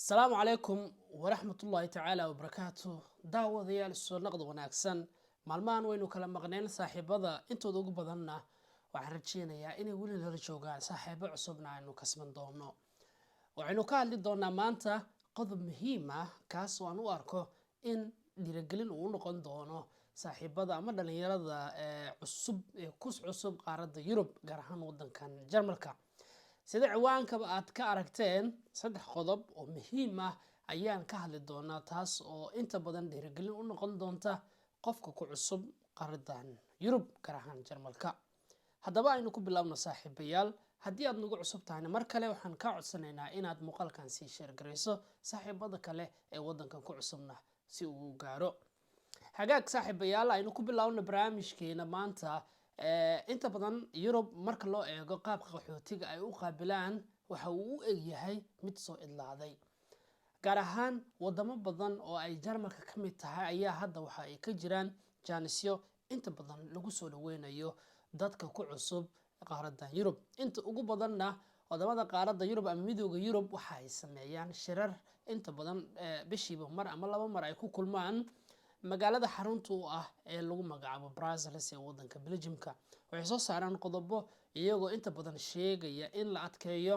السلام عليكم ورحمة الله تعالى وبركاته داوديال السو نقد wanaagsan maalmahan waynu kala maqneen saaxiibada intooda ugu badanna waxaan rajeynayaa inay weli la joogaan saaxiibo cusubna aynu kasban doono waxaynu ka hadli doonaa maanta qodob muhiim ah kaas oo aan u arko in dhiirigelin uu noqon doono saaxiibada ama dhalinyarada cusub ee ku cusub qaaradda Yurub gaar ahaan wadankan Jarmalka sida ciwaankaba aad ka aragteen saddex qodob oo muhiim ah ayaan ka hadli doonaa taas oo inta badan dhiirigelin u noqon doonta qofka ku cusub qaaraddan Yurub gaar ahaan Jarmalka haddaba aynu ku bilaabno saaxiibayaal haddii aad nagu cusub tahay mar kale waxaan ka codsanaynaa inaad muuqaalkan sii share gareyso saaxiibada kale ee wadankan ku cusubna si uu u gaaro hagaag saaxiibayaal aynu ku bilaabno barnaamijkeena maanta inta badan Yurub marka loo eego qaabka qaxootiga ay u qaabilaan waxa uu u egyahay mid soo idlaaday gaar ahaan wadamo badan oo ay Jarmalka ka mid tahay ayaa hadda waxa ay ka jiraan jaanisyo inta badan lagu soo dhaweynayo dadka ku cusub qaaradda Yurub inta ugu badanna wadamada qaaradda Yurub ama midowga Yurub waxa ay sameeyaan shirar inta badan bishiiba mar ama laba mar ay ku kulmaan magaalada xarunta u ah ee lagu magacaabo Brussels ee wadanka Belgiumka waxay soo saaraan qodobo iyagoo inta badan sheegaya in la adkeeyo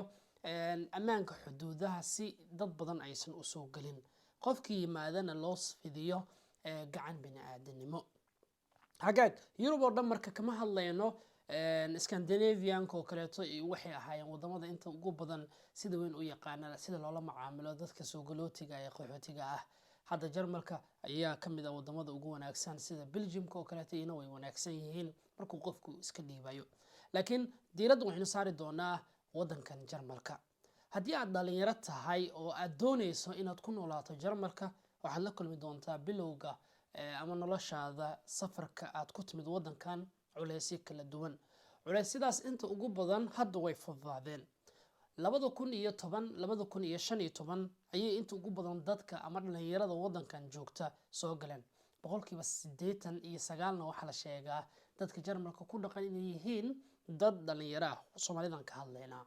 ammaanka xuduudaha si dad badan aysan u soo galin qofkii yimaadana loo fidiyo gacan bini'aadanimo hagaag Yurub oo dhan marka kama hadlayno Scandinavian oo kaleeto waxay ahaayeen wadamada inta ugu badan sida weyn u yaqaanana sida loola macaamilo dadka soo galootiga ee qaxootiga ah hadda Jarmalka ayaa ka mid ah wadamada ugu wanaagsan sida Belgiumka oo kaleeto ina way wanaagsan yihiin markuu qofku iska dhiibayo laakiin diiradda waxaynu saari doonaa wadankan Jarmalka haddii aad dhalinyaro tahay oo aad doonayso inaad ku noolaato Jarmalka waxaad la kulmi doontaa bilowga ama noloshaada safarka aad ku timid wadankan culeysyo kala duwan culeysyadaas inta ugu badan hadda way fududaadeen 2015 ayay inta ugu badan dadka ama dhalinyarada wadankan joogta soo galeen boqolkiiba 89 waxa la sheegaa dadka Jarmalka ku dhaqan inay yihiin dad dhalinyaro ah Soomaalidan ka hadlayna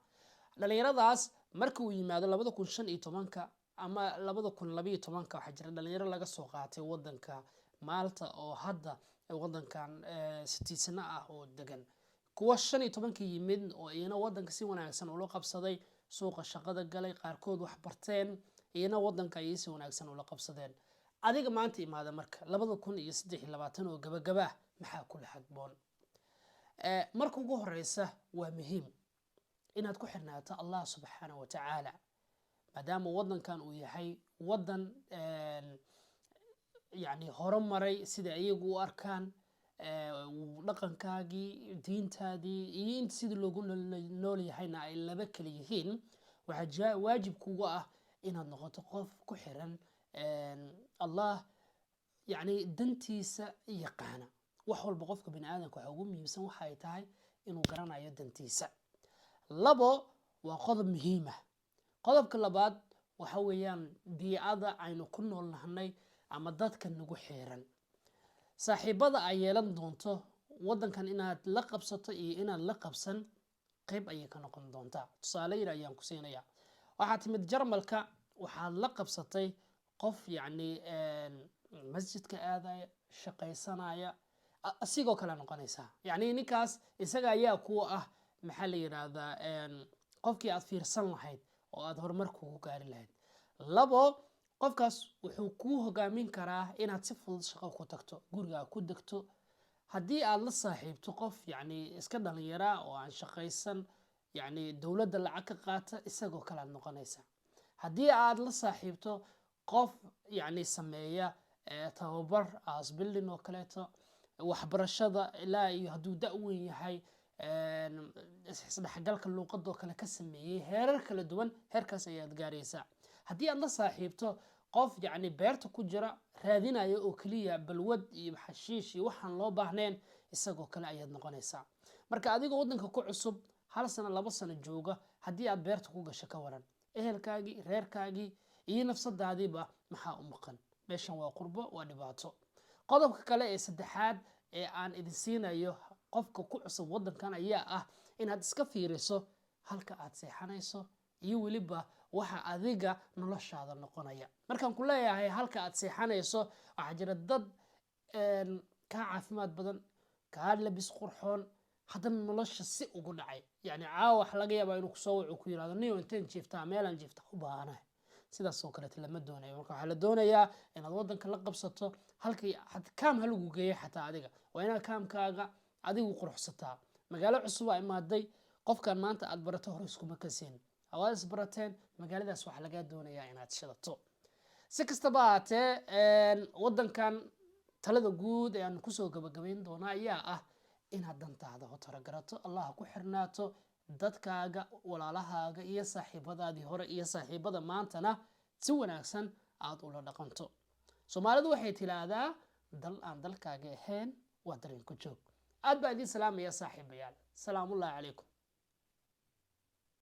dhalinyaradaas markii uu yimaado 2015 ama 2012 waxa jira dhalinyaro laga soo qaatay wadanka Malta oo hadda wadankan sitiisana ah oo degan kuwa 15 yimid oo iyana wadanka si wanaagsan ula qabsaday suuqa shaqada galay qaarkood wax barteen iyana wadanka ay si wanaagsan ula qabsadeen adiga maanta imaada marka 2023 oo gabagaba maxaa kula xagboon marka ugu horeysa waa muhiim inaad ku xirnaato Allah subhanahu wa ta'ala maadaama wadankan uu yahay wadan يعني horumaray sida iyagu u arkaan dhaqankaagii diintaadii iyo in sida loogu nool yahayna ay laba kala yihiin waxa waajib kugu ah inaad noqoto qof ku xiran Allah يعني dantiisa yaqaana wax walba qofka bini'aadanka waxa ugu muhiimsan waxa ay tahay inuu garanayo dantiisa labo waa qodob muhiim ah qodobka labaad waxa weeyaan biicada aynu ku noolnahay ama dadka nagu xeeran saaxiibada ay yeelan doonto wadankan inaad la qabsato iyo inaad la qabsan qayb ayay ka noqon doontaa tusaale yar ayaan ku siinayaa waxa timid Jarmalka waxaad la qabsatay qof yani masjidka aadaya shaqaysanaya asigoo kala noqonaysa yani ninkaas isaga ayaa ku ah maxaa la yiraahdaa qofkii aad fiirsan lahayd oo aad horumar ku gaari lahayd labo qofkaas wuxuu ku hogaamin karaa inaad si fudud shaqo ku tagto guriga ku degto haddii aad la saaxiibto qof yani iska dhalinyara oo aan shaqaysan yani dawladda lacag ka qaata isagoo kala noqonaysa haddii aad la saaxiibto qof yani sameeya tababar asbildin oo kaleeto waxbarashada ilaa iyo hadduu da' weyn yahay isdhexgalka luuqadoo kale ka sameeyay heerar kala duwan heerkaas ayaad gaaraysaa haddii aad la saaxiibto qof yani beerta ku jira raadinaya oo kaliya balwad iyo xashiish iyo waxaan loo baahnayn isagoo kale ayaad noqonaysaa marka adiga wadanka ku cusub hal sano laba sano jooga haddii aad beerta ku gasho ka waran ehelkaagii reerkaagii iyo nafsadaadiiba maxaa u maqan meeshan waa qurbo waa dhibaato qodobka kale ee saddexaad ee aan idin siinayo qofka ku cusub wadankan ayaa ah inaad iska fiiriso halka aad seexanayso iyo waliba waxa adiga noloshaada noqonaya markaan ku leeyahay halka aad seexanayso waxa jira dad ka caafimaad badan ka labis qurxoon haddana nolosha si ugu dhacay yani caawa wax laga yaabaa inuu kusoo waco ku yiraahdo niyo inteen jiiftaa meelaan jiifta u baahanahay sidaas oo kale lama doonayo marka waxaa la doonayaa inaad wadanka la qabsato halkii kaam halagu geeyo xataa adiga waa inaad kaamkaaga adigu quruxsataa magaalo cusub ay imaaday qofkan maanta aad barato hore iskuma kaseen awaad isbarateen magaaladaas waxaa lagaa doonayaa inaad shidato si kastaba ahaatee wadankan talada guud ee aan kusoo gabagabayn doona ayaa ah inaad dantaada hotaragarato allah ku xirnaato dadkaaga walaalahaaga iyo saaxiibadaadii hore iyo saaxiibada maantana si wanaagsan aad ula dhaqanto soomaalidu waxay tiraahdaa dal aan dalkaaga ahayn waa dareen ku joog aad baa idin salaamaya saaxiibayaal salaamullaahi calaykum